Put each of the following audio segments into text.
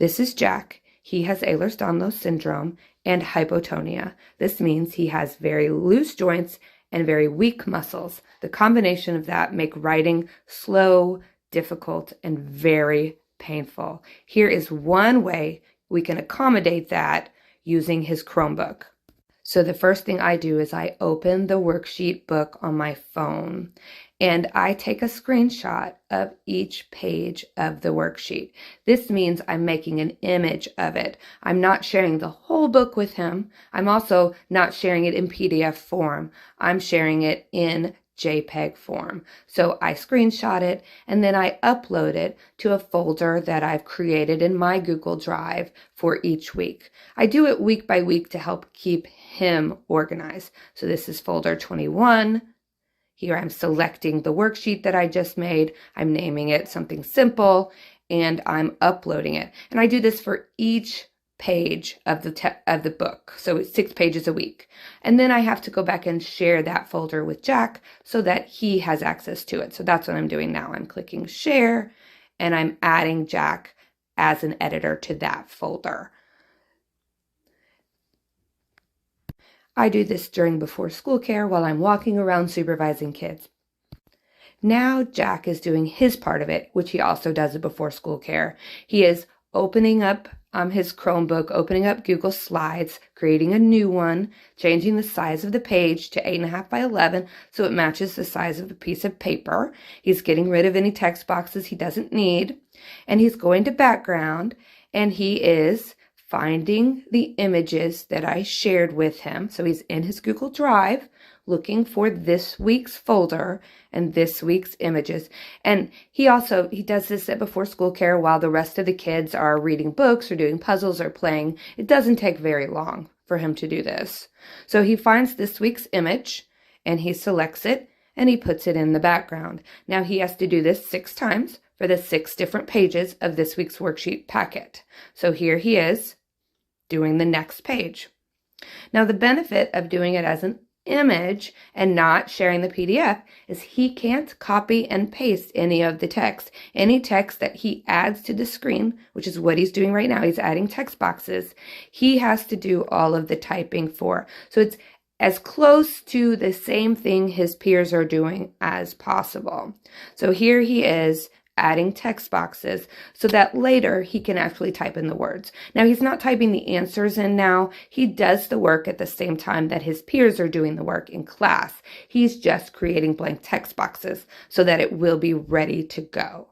This is Jack. He has Ehlers-Danlos syndrome and hypotonia. This means he has very loose joints and very weak muscles. The combination of that make writing slow, difficult, and very painful. Here is one way we can accommodate that using his Chromebook. So the first thing I do is I open the worksheet book on my phone and I take a screenshot of each page of the worksheet. This means I'm making an image of it. I'm not sharing the whole book with him. I'm also not sharing it in PDF form. I'm sharing it in JPEG form. So I screenshot it and then I upload it to a folder that I've created in my Google Drive for each week. I do it week by week to help keep him organized. So this is folder 21. Here I'm selecting the worksheet that I just made. I'm naming it something simple and I'm uploading it. And I do this for each page of the book. So it's 6 pages a week. And then I have to go back and share that folder with Jack so that he has access to it. So that's what I'm doing now. I'm clicking share and I'm adding Jack as an editor to that folder. I do this during before school care while I'm walking around supervising kids. Now Jack is doing his part of it, which he also does at before school care. He is opening up his Chromebook, opening up Google Slides, creating a new one, changing the size of the page to 8.5 by 11 so it matches the size of a piece of paper. He's getting rid of any text boxes he doesn't need. And he's going to background and he is finding the images that I shared with him. So he's in his Google Drive looking for this week's folder and this week's images. And he does this at before school care while the rest of the kids are reading books or doing puzzles or playing. It doesn't take very long for him to do this. So he finds this week's image and he selects it and he puts it in the background. Now he has to do this 6 times for the 6 different pages of this week's worksheet packet. So here he is doing the next page. Now the benefit of doing it as an image and not sharing the PDF is he can't copy and paste any of the text. Any text that he adds to the screen, which is what he's doing right now, he's adding text boxes, he has to do all of the typing for. So it's as close to the same thing his peers are doing as possible. So here he is adding text boxes so that later he can actually type in the words. Now he's not typing the answers in now. He does the work at the same time that his peers are doing the work in class. He's just creating blank text boxes so that it will be ready to go.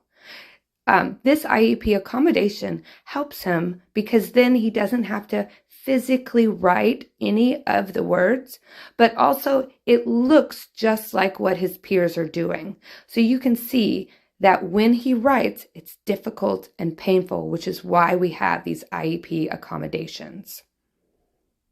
This IEP accommodation helps him because then he doesn't have to physically write any of the words, but also it looks just like what his peers are doing. So you can see that when he writes, it's difficult and painful, which is why we have these IEP accommodations.